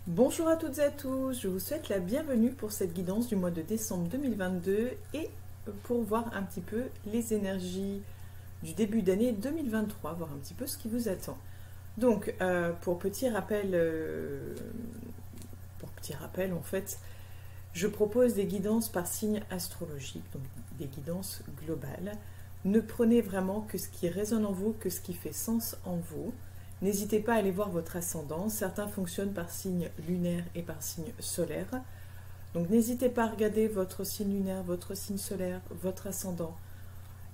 Bonjour à toutes et à tous, je vous souhaite la bienvenue pour cette guidance du mois de décembre 2022 et pour voir un petit peu les énergies du début d'année 2023, voir un petit peu ce qui vous attend. Donc, pour petit rappel, en fait, je propose des guidances par signe astrologique, donc des guidances globales. Ne prenez vraiment que ce qui résonne en vous, que ce qui fait sens en vous. N'hésitez pas à aller voir votre ascendant. Certains fonctionnent par signe lunaire et par signe solaire. Donc n'hésitez pas à regarder votre signe lunaire, votre signe solaire, votre ascendant.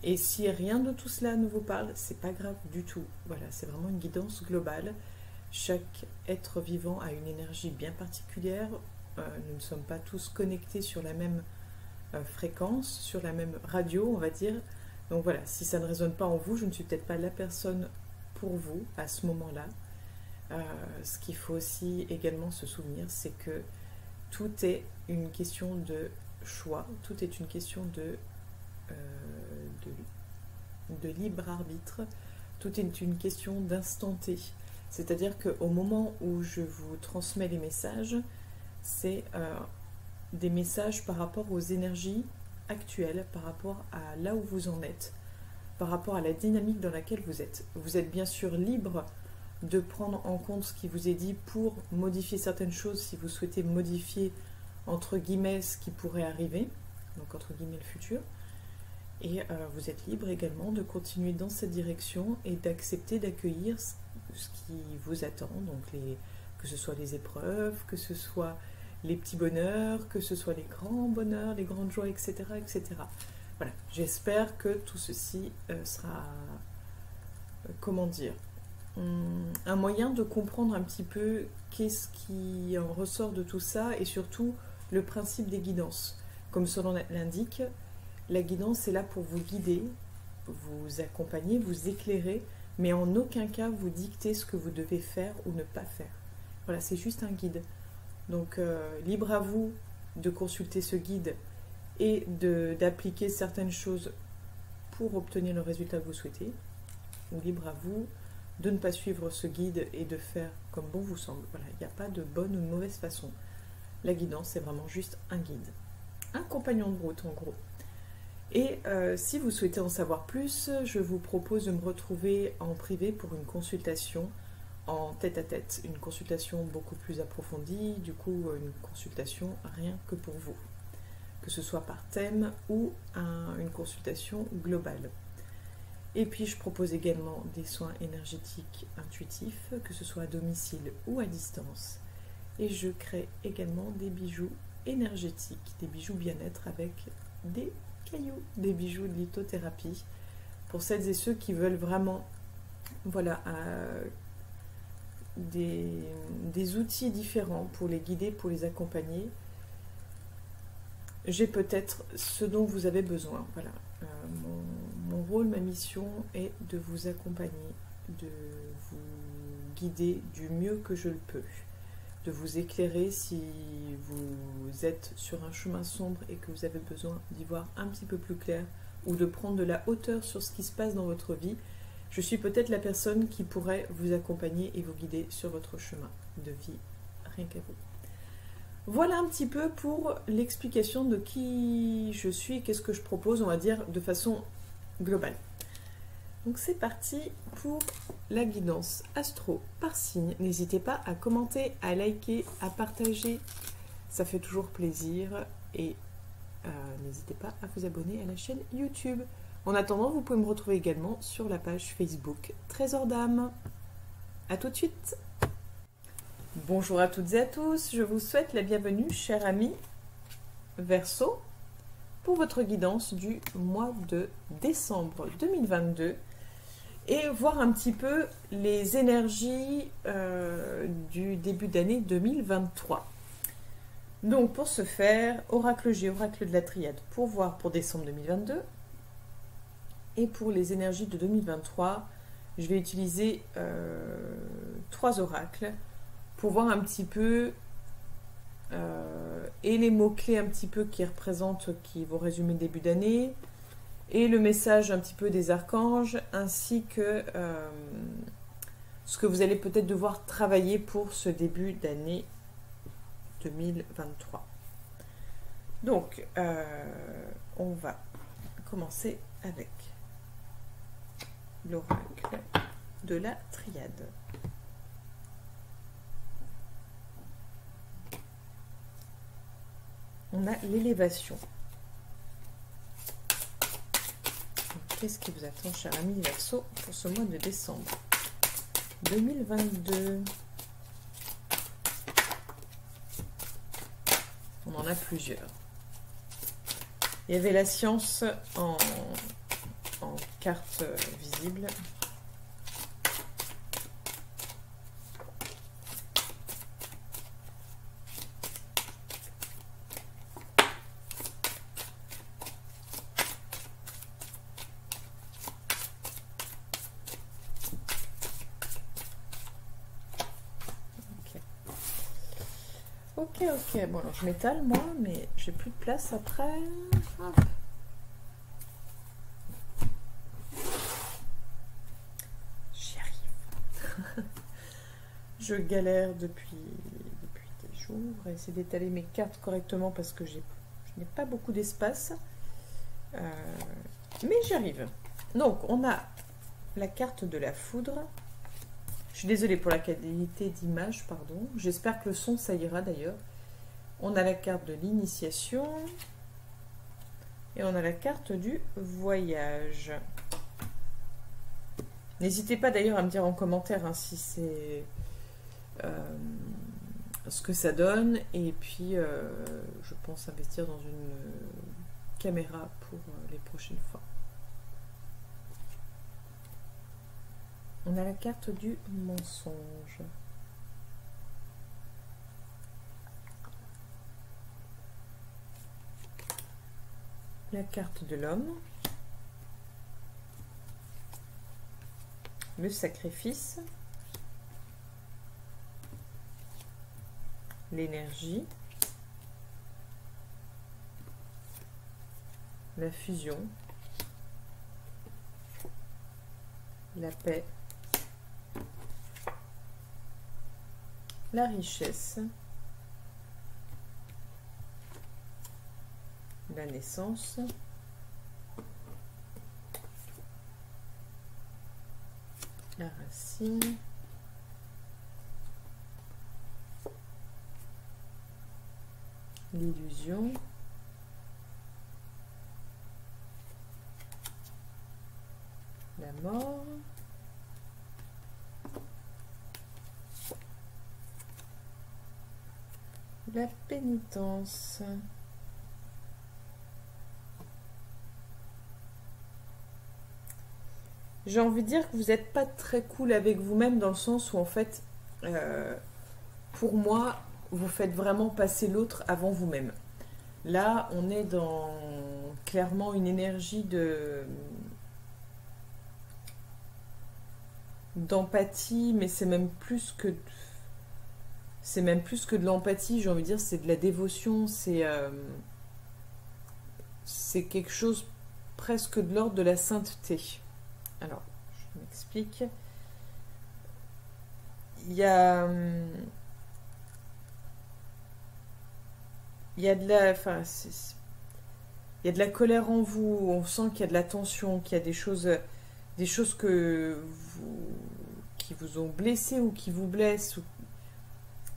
Et si rien de tout cela ne vous parle, c'est pas grave du tout. Voilà, c'est vraiment une guidance globale. Chaque être vivant a une énergie bien particulière. Nous ne sommes pas tous connectés sur la même fréquence, sur la même radio, on va dire. Donc voilà, si ça ne résonne pas en vous, je ne suis peut-être pas la personne pour vous à ce moment-là. Ce qu'il faut aussi également se souvenir, c'est que tout est une question de choix, tout est une question de libre arbitre, tout est une question d'instant T. C'est-à-dire qu'au moment où je vous transmets les messages, c'est des messages par rapport aux énergies actuelles, par rapport à là où vous en êtes, par rapport à la dynamique dans laquelle vous êtes. Vous êtes bien sûr libre de prendre en compte ce qui vous est dit pour modifier certaines choses si vous souhaitez modifier entre guillemets ce qui pourrait arriver, donc entre guillemets le futur. Et vous êtes libre également de continuer dans cette direction et d'accepter, d'accueillir ce qui vous attend, donc que ce soit les épreuves, que ce soit les petits bonheurs, que ce soit les grands bonheurs, les grandes joies, etc. etc. Voilà, j'espère que tout ceci sera, comment dire, un moyen de comprendre un petit peu qu'est-ce qui en ressort de tout ça et surtout le principe des guidances. Comme son nom l'indique, la guidance est là pour vous guider, vous accompagner, vous éclairer, mais en aucun cas vous dicter ce que vous devez faire ou ne pas faire. Voilà, c'est juste un guide. Donc, libre à vous de consulter ce guide et d'appliquer certaines choses pour obtenir le résultat que vous souhaitez, ou libre à vous de ne pas suivre ce guide et de faire comme bon vous semble. Voilà, il n'y a pas de bonne ou de mauvaise façon. La guidance, c'est vraiment juste un guide. Un compagnon de route, en gros. Et si vous souhaitez en savoir plus, je vous propose de me retrouver en privé pour une consultation en tête-à-tête. Une consultation beaucoup plus approfondie, du coup une consultation rien que pour vous. Que ce soit par thème ou une consultation globale. Et puis je propose également des soins énergétiques intuitifs, que ce soit à domicile ou à distance. Et je crée également des bijoux énergétiques, des bijoux bien-être avec des cailloux, des bijoux de lithothérapie. Pour celles et ceux qui veulent vraiment, voilà, des outils différents pour les guider, pour les accompagner. J'ai peut-être ce dont vous avez besoin. Voilà. Mon rôle, ma mission est de vous accompagner, de vous guider du mieux que je le peux, de vous éclairer si vous êtes sur un chemin sombre et que vous avez besoin d'y voir un petit peu plus clair ou de prendre de la hauteur sur ce qui se passe dans votre vie. Je suis peut-être la personne qui pourrait vous accompagner et vous guider sur votre chemin de vie, rien qu'à vous. Voilà un petit peu pour l'explication de qui je suis et qu'est-ce que je propose, on va dire, de façon globale. Donc c'est parti pour la guidance astro par signe. N'hésitez pas à commenter, à liker, à partager, ça fait toujours plaisir. Et n'hésitez pas à vous abonner à la chaîne YouTube. En attendant, vous pouvez me retrouver également sur la page Facebook Trésor d'âme. A tout de suite. Bonjour à toutes et à tous, je vous souhaite la bienvenue, chers amis Verseau, pour votre guidance du mois de décembre 2022 et voir un petit peu les énergies du début d'année 2023. Donc pour ce faire, oracle G, oracle de la triade, pour voir pour décembre 2022 et pour les énergies de 2023, je vais utiliser 3 oracles pour voir un petit peu et les mots-clés un petit peu qui représentent, qui vont résumer le début d'année, et le message un petit peu des archanges, ainsi que ce que vous allez peut-être devoir travailler pour ce début d'année 2023. Donc, on va commencer avec l'oracle de la triade. On a l'élévation. Qu'est-ce qui vous attend, cher ami Verseau, pour ce mois de décembre 2022? On en a plusieurs. Il y avait la science en carte visible. Ok, bon alors je m'étale moi, mais j'ai plus de place après. Hop. J'y arrive. Je galère depuis des jours à essayer d'étaler mes cartes correctement parce que je n'ai pas beaucoup d'espace. Mais j'y arrive. Donc on a la carte de la foudre. Je suis désolée pour la qualité d'image, pardon. J'espère que le son, ça ira d'ailleurs. On a la carte de l'initiation. Et on a la carte du voyage. N'hésitez pas d'ailleurs à me dire en commentaire hein, si c'est ce que ça donne. Et puis, je pense investir dans une caméra pour les prochaines fois. On a la carte du mensonge. La carte de l'homme. Le sacrifice. L'énergie. La fusion. La paix. La richesse, la naissance, la racine, l'illusion, la mort, la pénitence. J'ai envie de dire que vous n'êtes pas très cool avec vous-même dans le sens où en fait, pour moi, vous faites vraiment passer l'autre avant vous-même. Là, on est dans clairement une énergie d'empathie, mais c'est même plus que de l'empathie, j'ai envie de dire, c'est de la dévotion, c'est quelque chose presque de l'ordre de la sainteté. Alors, je m'explique. Il y a de la, enfin, il y a de la colère en vous. On sent qu'il y a de la tension, qu'il y a des choses qui vous ont blessé ou qui vous blessent.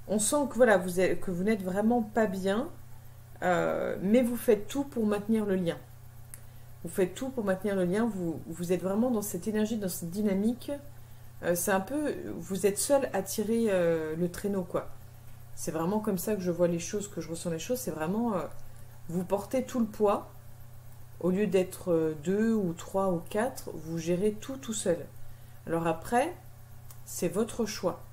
On sent que voilà, que vous n'êtes vraiment pas bien, mais vous faites tout pour maintenir le lien. Vous faites tout pour maintenir le lien. Vous êtes vraiment dans cette énergie, dans cette dynamique. C'est un peu, vous êtes seul à tirer le traîneau, quoi. C'est vraiment comme ça que je vois les choses, que je ressens les choses. C'est vraiment, vous portez tout le poids. Au lieu d'être 2 ou 3 ou 4, vous gérez tout seul. Alors après, c'est votre choix.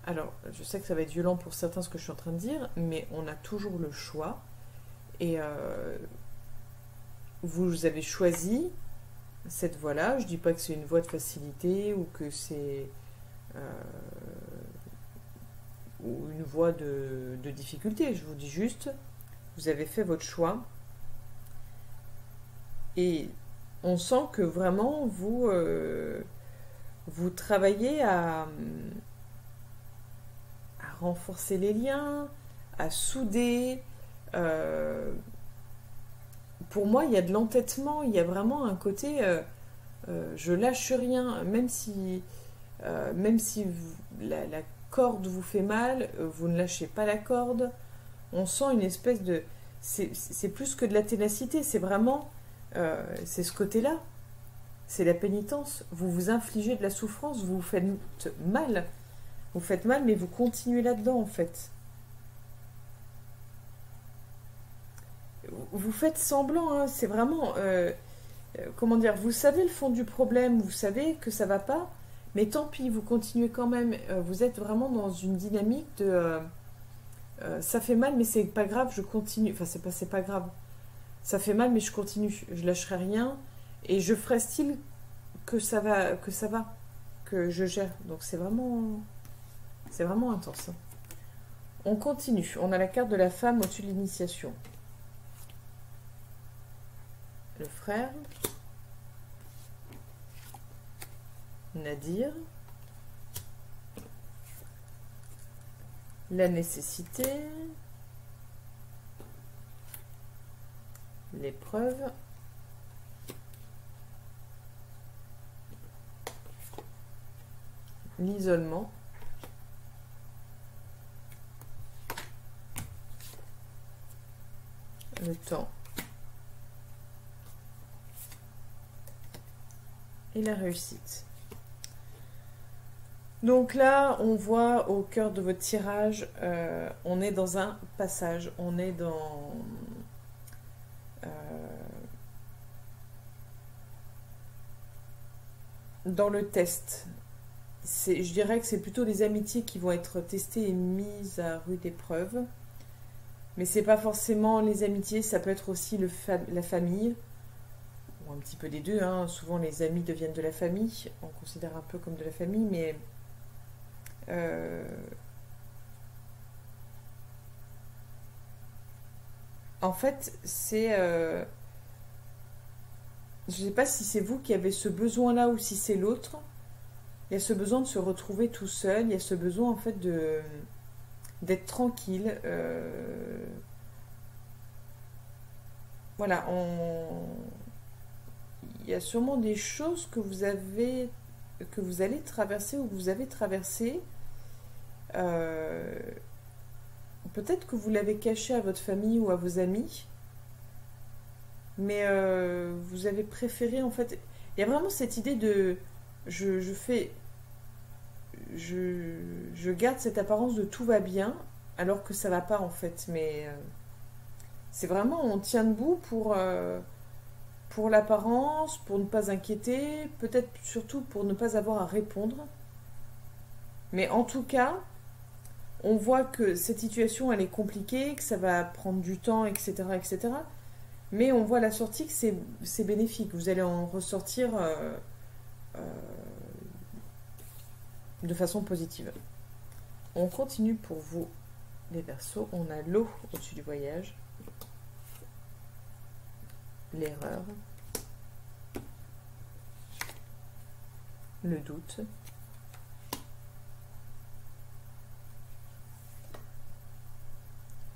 Alors, je sais que ça va être violent pour certains ce que je suis en train de dire, mais on a toujours le choix. Et vous avez choisi cette voie-là. Je ne dis pas que c'est une voie de facilité ou que c'est ou une voie de difficulté. Je vous dis juste, vous avez fait votre choix. Et on sent que vraiment, vous travaillez à renforcer les liens, à souder. Pour moi, il y a de l'entêtement, il y a vraiment un côté je lâche rien, même si la corde vous fait mal, vous ne lâchez pas la corde. On sent une espèce de... C'est plus que de la ténacité, c'est vraiment... c'est ce côté-là. C'est la pénitence. Vous vous infligez de la souffrance, vous vous faites mal. Vous faites mal, mais vous continuez là-dedans, en fait. Vous faites semblant, hein, c'est vraiment... comment dire, vous savez le fond du problème, vous savez que ça va pas, mais tant pis, vous continuez quand même. Vous êtes vraiment dans une dynamique de... ça fait mal, mais c'est pas grave, je continue. Enfin, c'est pas grave. Ça fait mal, mais je continue. Je lâcherai rien. Et je ferai style que ça va, que je gère. Donc c'est vraiment intense. On continue. On a la carte de la femme au-dessus de l'initiation. Le frère. Nadir. La nécessité. L'épreuve. L'isolement. Le temps. Et la réussite. Donc là, on voit au cœur de votre tirage, on est dans un passage, on est dans le test. Je dirais que c'est plutôt les amitiés qui vont être testées et mises à rude épreuve. Mais c'est pas forcément les amitiés, ça peut être aussi la famille, ou un petit peu des deux, hein. Souvent les amis deviennent de la famille, on considère un peu comme de la famille, mais en fait, c'est... je sais pas si c'est vous qui avez ce besoin-là ou si c'est l'autre. Il y a ce besoin de se retrouver tout seul, il y a ce besoin en fait d'être tranquille. Voilà, il y a sûrement des choses que vous allez traverser ou que vous avez traversé. Peut-être que vous l'avez caché à votre famille ou à vos amis, mais vous avez préféré en fait. Il y a vraiment cette idée de je garde cette apparence de tout va bien alors que ça va pas en fait, mais c'est vraiment on tient debout pour l'apparence, pour ne pas inquiéter, peut-être surtout pour ne pas avoir à répondre. Mais en tout cas, on voit que cette situation elle est compliquée, que ça va prendre du temps, etc., etc. Mais on voit la sortie que c'est bénéfique. Vous allez en ressortir de façon positive. On continue pour vous, les Verseaux. On a l'eau au-dessus du voyage. L'erreur. Le doute.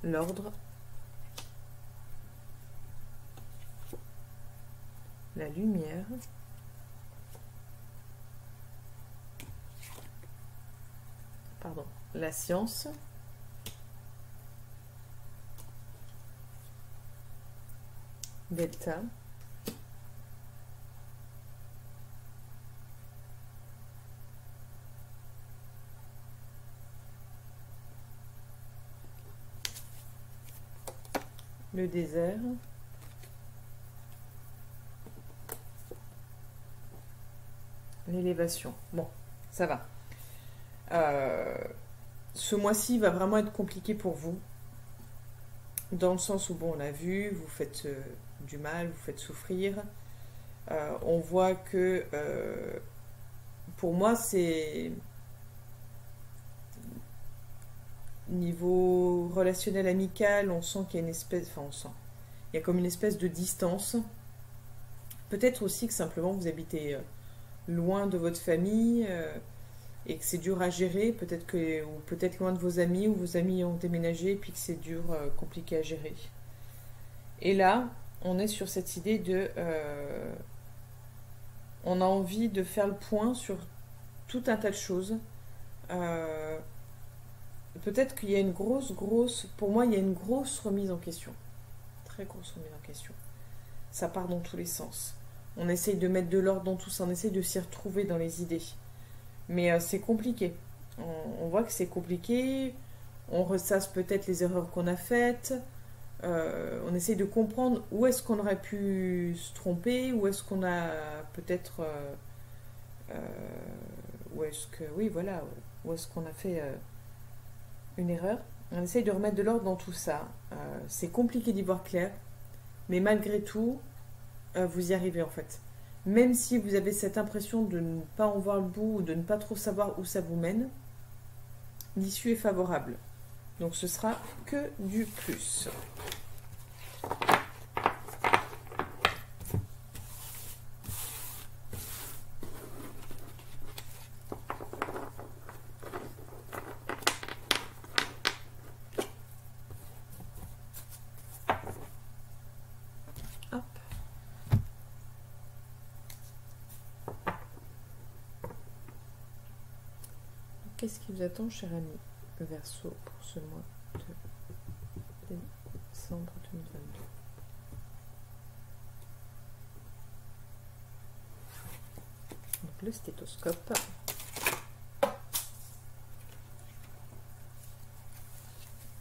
L'ordre. La lumière. Pardon. La science. Delta. Le désert. L'élévation. Bon, ça va. Ce mois-ci va vraiment être compliqué pour vous. Dans le sens où, bon, on l'a vu, vous faites du mal, vous faites souffrir. On voit que, pour moi, c'est... Niveau relationnel amical, on sent qu'il y a une espèce... Enfin, on sent. Il y a comme une espèce de distance. Peut-être aussi que simplement vous habitez loin de votre famille. et que c'est dur à gérer, peut-être que, ou peut-être loin de vos amis, ou vos amis ont déménagé, et puis que c'est dur, compliqué à gérer. Et là, on est sur cette idée de... on a envie de faire le point sur tout un tas de choses. Euh, Peut-être qu'il y a une grosse... Pour moi, il y a une grosse remise en question. Très grosse remise en question. Ça part dans tous les sens. On essaye de mettre de l'ordre dans tout ça, on essaye de s'y retrouver dans les idées. Mais c'est compliqué. On voit que c'est compliqué. On ressasse peut-être les erreurs qu'on a faites. On essaye de comprendre où est-ce qu'on aurait pu se tromper, où est-ce qu'on a peut-être... où est-ce que... Oui, voilà. Où est-ce qu'on a fait une erreur. On essaye de remettre de l'ordre dans tout ça. C'est compliqué d'y voir clair. Mais malgré tout, vous y arrivez en fait. Même si vous avez cette impression de ne pas en voir le bout ou de ne pas trop savoir où ça vous mène, l'issue est favorable. Donc ce sera que du plus. Hop. Qu'est-ce qui vous attend, cher ami Verseau, pour ce mois de décembre 2022? Donc le stéthoscope.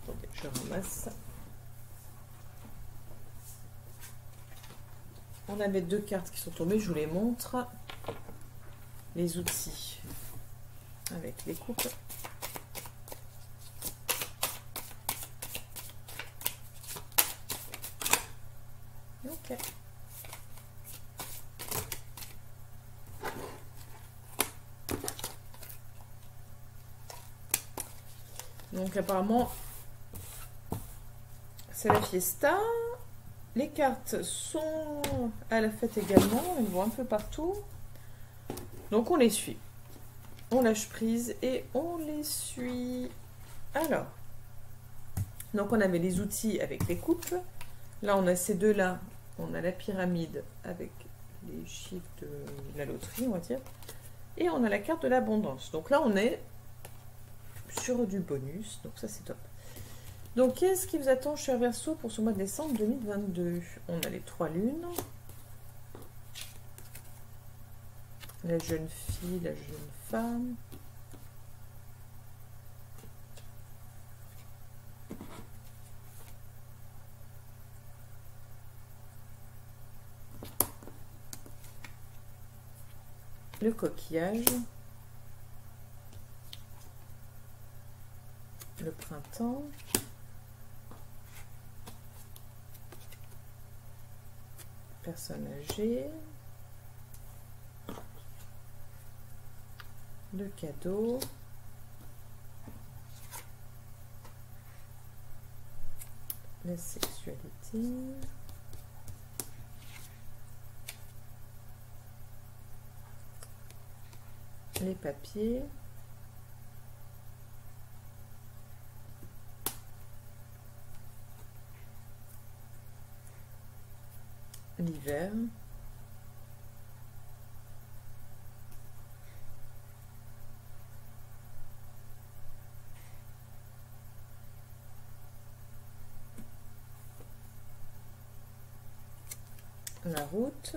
Attendez, je ramasse. On avait deux cartes qui sont tombées, je vous les montre. Les outils avec les coupes. Ok. Donc apparemment, c'est la fiesta. Les cartes sont à la fête également, elles vont un peu partout. Donc on les suit. On lâche prise et on les suit. Alors, donc on avait les outils avec les coupes. Là on a ces deux-là. On a la pyramide avec les chiffres de la loterie, on va dire. Et on a la carte de l'abondance. Donc là on est sur du bonus. Donc ça c'est top. Donc, qu'est-ce qui vous attend, cher Verseau, pour ce mois de décembre 2022? On a les 3 lunes. La jeune fille, la jeune femme. Le coquillage. Le printemps. Personne âgée, le cadeau, la sexualité, les papiers, l'hiver, la route,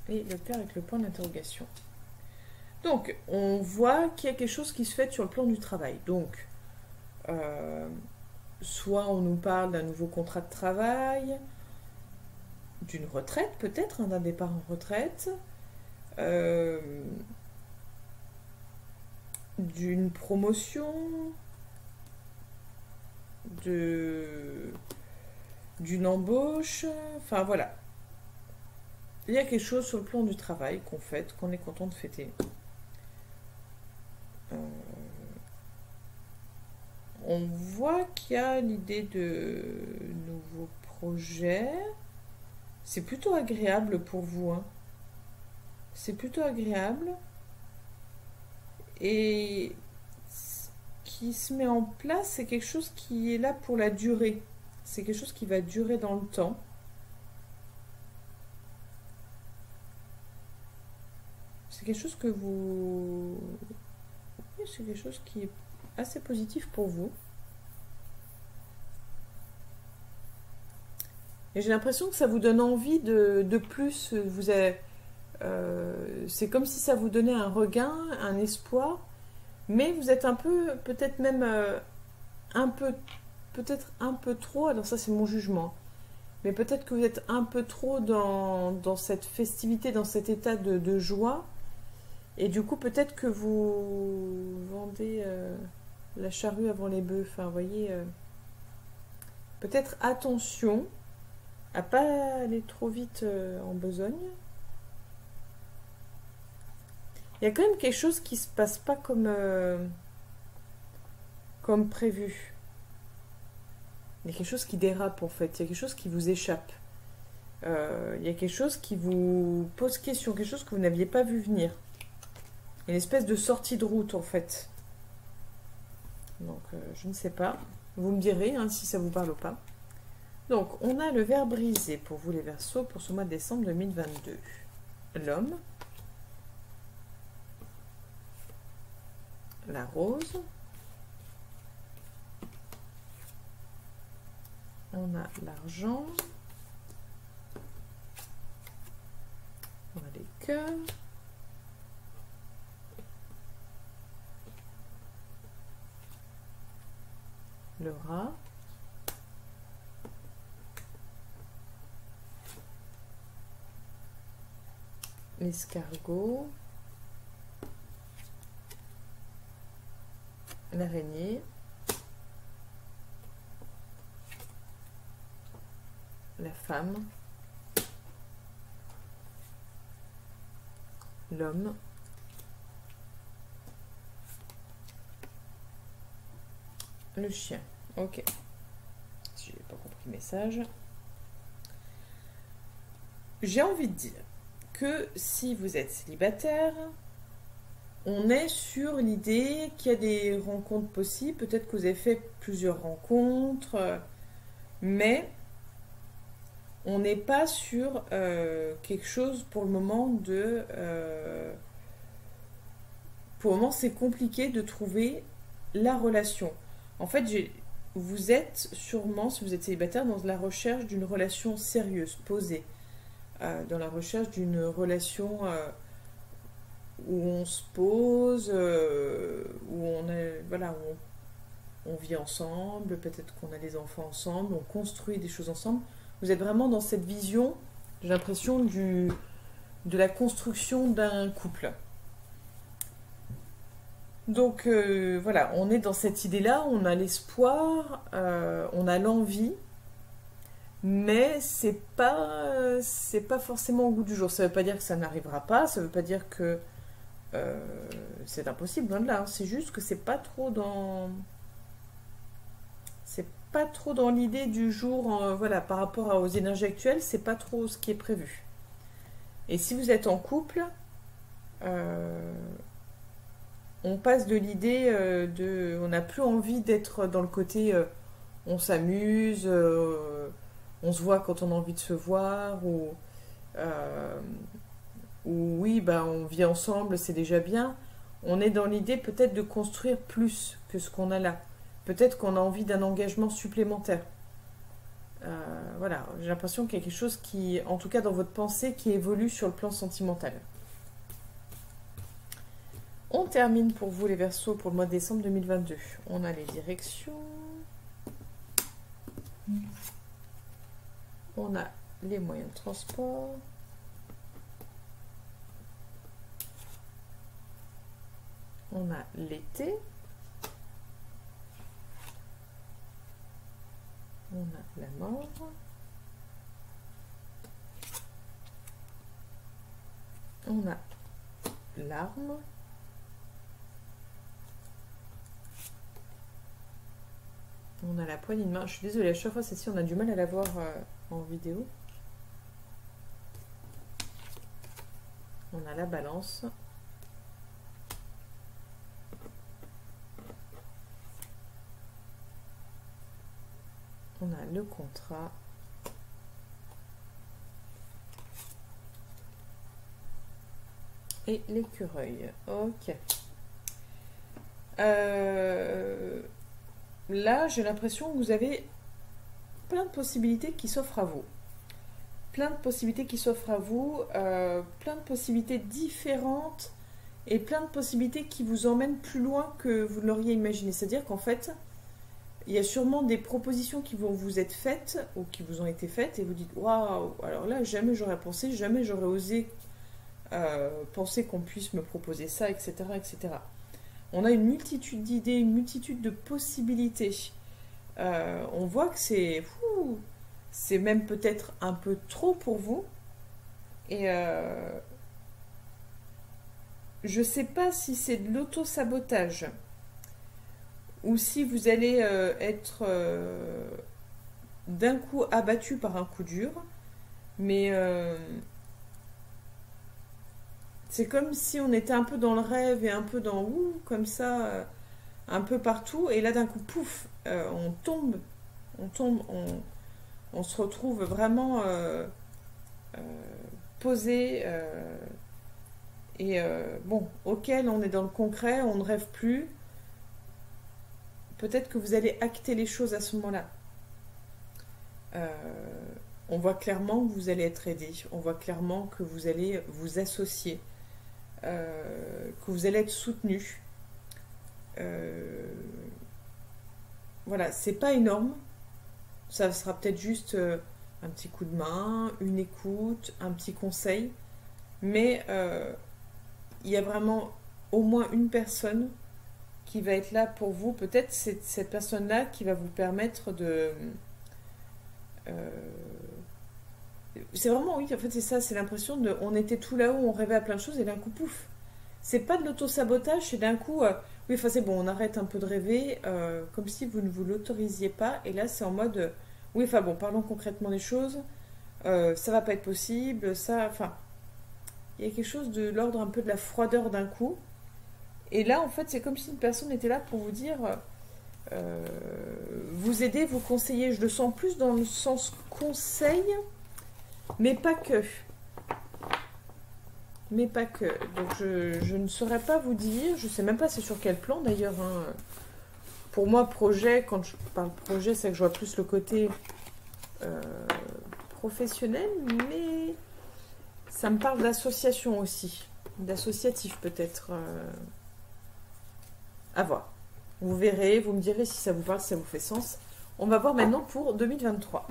et le cœur avec le point d'interrogation. Donc, on voit qu'il y a quelque chose qui se fait sur le plan du travail. Donc, soit on nous parle d'un nouveau contrat de travail, d'une retraite peut-être, hein, d'un départ en retraite, d'une promotion, d'une embauche, enfin voilà. Il y a quelque chose sur le plan du travail qu'on fête, qu'on est content de fêter. On voit qu'il y a l'idée de nouveaux projets. C'est plutôt agréable pour vous, hein. C'est plutôt agréable. Et ce qui se met en place, c'est quelque chose qui est là pour la durée. C'est quelque chose qui va durer dans le temps. C'est quelque chose que vous... Oui, c'est quelque chose qui est assez positif pour vous. Et j'ai l'impression que ça vous donne envie de plus. C'est comme si ça vous donnait un regain, un espoir, mais vous êtes un peu, peut-être même un peu, peut-être un peu trop, alors ça c'est mon jugement, mais peut-être que vous êtes un peu trop dans cette festivité, dans cet état de joie, et du coup peut-être que vous vendez la charrue avant les bœufs, enfin vous voyez, peut-être attention à pas aller trop vite en besogne. Il y a quand même quelque chose qui se passe pas comme prévu. Il y a quelque chose qui dérape en fait. Il y a quelque chose qui vous échappe. Il y a quelque chose qui vous pose question, quelque chose que vous n'aviez pas vu venir. Une espèce de sortie de route en fait. Donc je ne sais pas. Vous me direz hein, si ça vous parle ou pas. Donc on a le ver brisé pour vous les Verseaux pour ce mois de décembre 2022. L'homme. La rose. On a l'argent. On a les cœurs. Le rat. L'escargot. L'araignée. La femme. L'homme. Le chien. Ok. Si j'ai pas compris le message. J'ai envie de dire que si vous êtes célibataire, on est sur l'idée qu'il y a des rencontres possibles. Peut-être que vous avez fait plusieurs rencontres, mais on n'est pas sur quelque chose pour le moment de... pour le moment, c'est compliqué de trouver la relation. En fait, vous êtes sûrement, si vous êtes célibataire, dans la recherche d'une relation sérieuse, posée. Dans la recherche d'une relation où on se pose, où on est, voilà, où on vit ensemble, peut-être qu'on a des enfants ensemble, on construit des choses ensemble. Vous êtes vraiment dans cette vision, j'ai l'impression, de la construction d'un couple. Donc voilà, on est dans cette idée-là, on a l'espoir, on a l'envie, mais c'est pas forcément au goût du jour. Ça ne veut pas dire que ça n'arrivera pas, ça ne veut pas dire que c'est impossible, loin de là. C'est juste que c'est pas trop dans l'idée du jour, voilà, par rapport aux énergies actuelles, c'est pas trop ce qui est prévu. Et si vous êtes en couple, on passe de l'idée on n'a plus envie d'être dans le côté on s'amuse, on se voit quand on a envie de se voir, ou oui, bah, on vit ensemble, c'est déjà bien. On est dans l'idée peut-être de construire plus que ce qu'on a là. Peut-être qu'on a envie d'un engagement supplémentaire. Voilà, j'ai l'impression qu'il y a quelque chose qui, en tout cas dans votre pensée, qui évolue sur le plan sentimental. On termine pour vous les Verseaux pour le mois de décembre 2022. On a les directions. On a les moyens de transport. On a l'été. On a la mort. On a l'arme. On a la poignée de main. Je suis désolée, à chaque fois, celle-ci, on a du mal à la voir en vidéo. On a la balance. On a le contrat. Et l'écureuil. Ok. Là, j'ai l'impression que vous avez plein de possibilités qui s'offrent à vous. Plein de possibilités qui s'offrent à vous. Plein de possibilités différentes. Et plein de possibilités qui vous emmènent plus loin que vous l'auriez imaginé. C'est-à-dire qu'en fait, il y a sûrement des propositions qui vont vous être faites ou qui vous ont été faites et vous dites waouh, alors là, jamais j'aurais pensé, jamais j'aurais osé penser qu'on puisse me proposer ça, etc., etc. On a une multitude d'idées, une multitude de possibilités. On voit que c'est même peut-être un peu trop pour vous. Et je ne sais pas si c'est de l'auto-sabotage ou si vous allez être d'un coup abattu par un coup dur. Mais c'est comme si on était un peu dans le rêve et un peu dans comme ça, un peu partout. Et là, d'un coup, pouf, on tombe, on se retrouve vraiment posé. Et bon, auquel on est dans le concret, on ne rêve plus. Peut-être que vous allez acter les choses à ce moment-là. On voit clairement que vous allez être aidé. On voit clairement que vous allez vous associer. Que vous allez être soutenu. Voilà, c'est pas énorme. Ça sera peut-être juste un petit coup de main, une écoute, un petit conseil. Mais il y a vraiment au moins une personne qui va être là pour vous. Peut-être c'est cette personne-là qui va vous permettre de... c'est vraiment, oui, en fait c'est ça, c'est l'impression de... On était tout là-haut, on rêvait à plein de choses et d'un coup, pouf. C'est pas de l'auto-sabotage, c'est d'un coup... oui, enfin c'est bon, on arrête un peu de rêver, comme si vous ne vous l'autorisiez pas. Et là c'est en mode... oui, enfin bon, parlons concrètement des choses. Ça va pas être possible, ça... Enfin, il y a quelque chose de l'ordre un peu de la froideur d'un coup. Et là, en fait, c'est comme si une personne était là pour vous dire, vous aider, vous conseiller. Je le sens plus dans le sens conseil, mais pas que. Mais pas que. Donc, je ne saurais pas vous dire. Je ne sais même pas c'est sur quel plan, d'ailleurs. Hein. Pour moi, projet, quand je parle projet, c'est que je vois plus le côté professionnel, mais ça me parle d'association aussi. D'associatif, peut-être. À voir. Vous verrez, vous me direz si ça vous parle, si ça vous fait sens. On va voir maintenant pour 2023.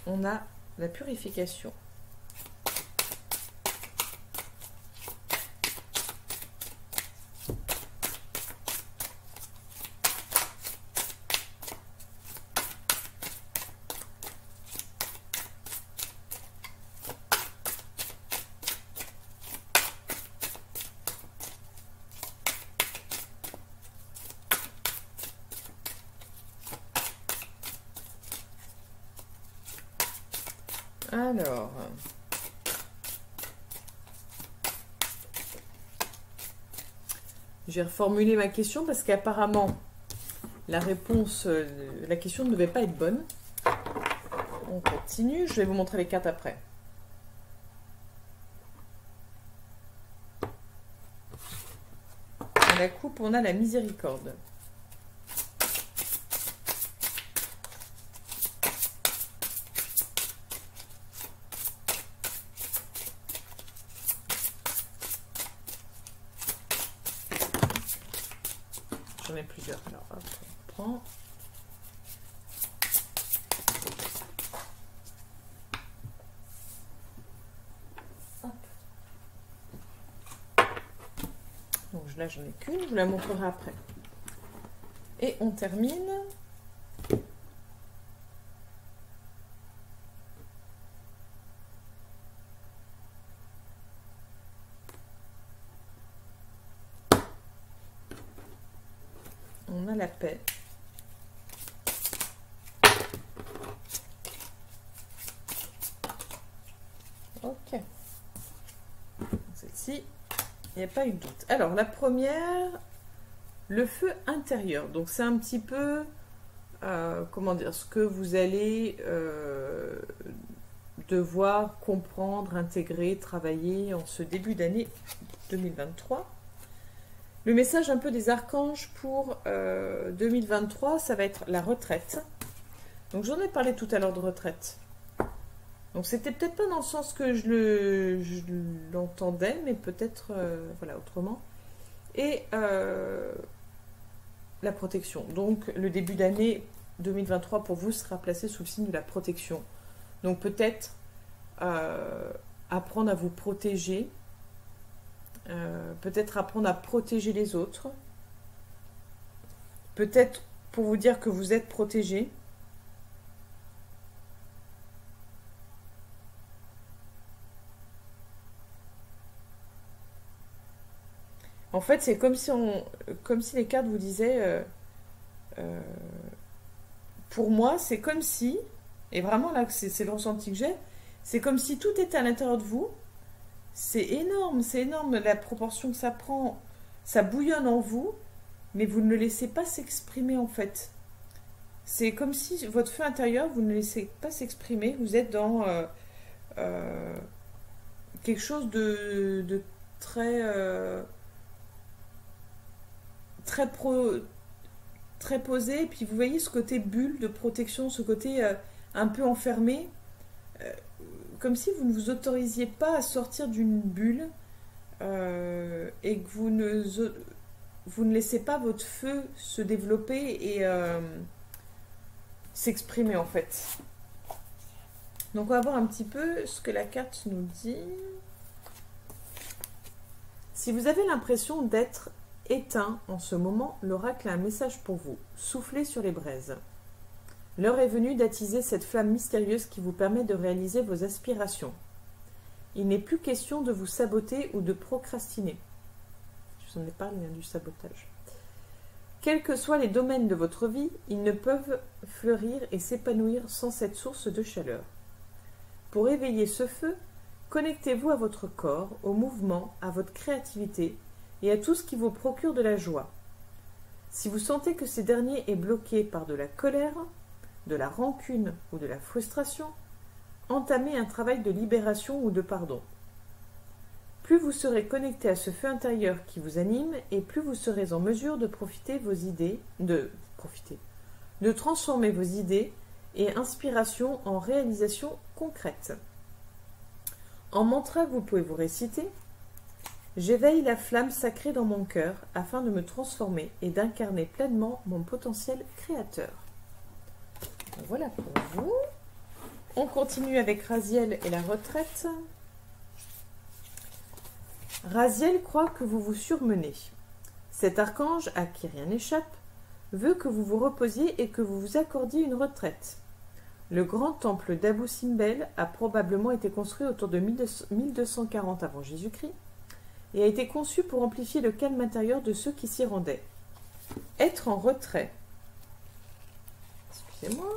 On a la purification. Alors, j'ai reformulé ma question parce qu'apparemment, la réponse, la question ne devait pas être bonne. On continue, je vais vous montrer les cartes après. À la coupe, on a la miséricorde. J'en ai plusieurs. Alors, hop, on prend. Hop. Donc là, j'en ai qu'une. Je vous la montrerai après. Et on termine. Ok. Celle-ci, il n'y a pas eu de doute. Alors, la première, le feu intérieur. Donc, c'est un petit peu, comment dire, ce que vous allez devoir comprendre, intégrer, travailler en ce début d'année 2023. Le message un peu des archanges pour 2023, ça va être la retraite. Donc, j'en ai parlé tout à l'heure de retraite. Donc c'était peut-être pas dans le sens que je l'entendais, mais peut-être voilà, autrement. Et la protection. Donc le début d'année 2023 pour vous sera placé sous le signe de la protection. Donc peut-être apprendre à vous protéger, peut-être apprendre à protéger les autres, peut-être pour vous dire que vous êtes protégé. En fait, c'est comme si les cartes vous disaient, pour moi, c'est comme si, et vraiment là, c'est le ressenti que j'ai, c'est comme si tout était à l'intérieur de vous. C'est énorme la proportion que ça prend, ça bouillonne en vous, mais vous ne le laissez pas s'exprimer en fait. C'est comme si votre feu intérieur, vous ne le laissez pas s'exprimer, vous êtes dans quelque chose de très... très posé, et puis vous voyez ce côté bulle de protection, ce côté un peu enfermé, comme si vous ne vous autorisiez pas à sortir d'une bulle et que vous ne laissez pas votre feu se développer et s'exprimer en fait. Donc on va voir un petit peu ce que la carte nous dit. Si vous avez l'impression d'être éteint en ce moment, l'oracle a un message pour vous. Soufflez sur les braises. L'heure est venue d'attiser cette flamme mystérieuse qui vous permet de réaliser vos aspirations. Il n'est plus question de vous saboter ou de procrastiner. Je vous en ai parlé du sabotage. Quels que soient les domaines de votre vie, ils ne peuvent fleurir et s'épanouir sans cette source de chaleur. Pour éveiller ce feu, connectez-vous à votre corps, au mouvement, à votre créativité, et à tout ce qui vous procure de la joie. Si vous sentez que ces derniers est bloqué par de la colère, de la rancune ou de la frustration, entamez un travail de libération ou de pardon. Plus vous serez connecté à ce feu intérieur qui vous anime, et plus vous serez en mesure de de transformer vos idées et inspirations en réalisations concrètes. En mantra, vous pouvez vous réciter: j'éveille la flamme sacrée dans mon cœur afin de me transformer et d'incarner pleinement mon potentiel créateur. Voilà pour vous. On continue avec Raziel et la retraite. Raziel croit que vous vous surmenez. Cet archange, à qui rien n'échappe, veut que vous vous reposiez et que vous vous accordiez une retraite. Le grand temple d'Abou Simbel a probablement été construit autour de 1240 avant Jésus-Christ et a été conçu pour amplifier le calme intérieur de ceux qui s'y rendaient. Être en retrait. Excusez-moi.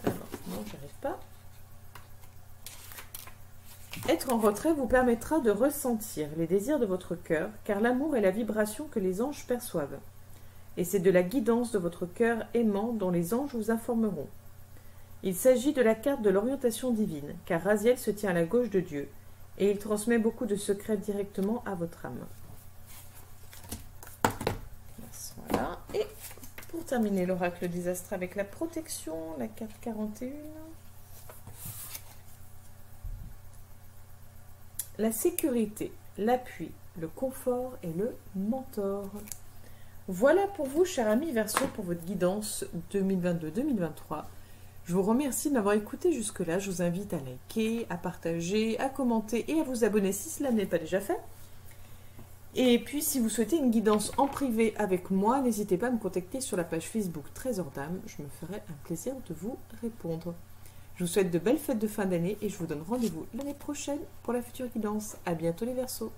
Alors, non, j'arrive pas. Être en retrait vous permettra de ressentir les désirs de votre cœur, car l'amour est la vibration que les anges perçoivent. Et c'est de la guidance de votre cœur aimant dont les anges vous informeront. Il s'agit de la carte de l'orientation divine, car Raziel se tient à la gauche de Dieu, et il transmet beaucoup de secrets directement à votre âme. Voilà. Et pour terminer l'oracle des astres avec la protection, la carte 41. La sécurité, l'appui, le confort et le mentor. Voilà pour vous, chers amis, Verseau, pour votre guidance 2022-2023. Je vous remercie de m'avoir écouté jusque-là. Je vous invite à liker, à partager, à commenter et à vous abonner si cela n'est pas déjà fait. Et puis, si vous souhaitez une guidance en privé avec moi, n'hésitez pas à me contacter sur la page Facebook Trésor d'âme. Je me ferai un plaisir de vous répondre. Je vous souhaite de belles fêtes de fin d'année et je vous donne rendez-vous l'année prochaine pour la future guidance. À bientôt les Verseaux.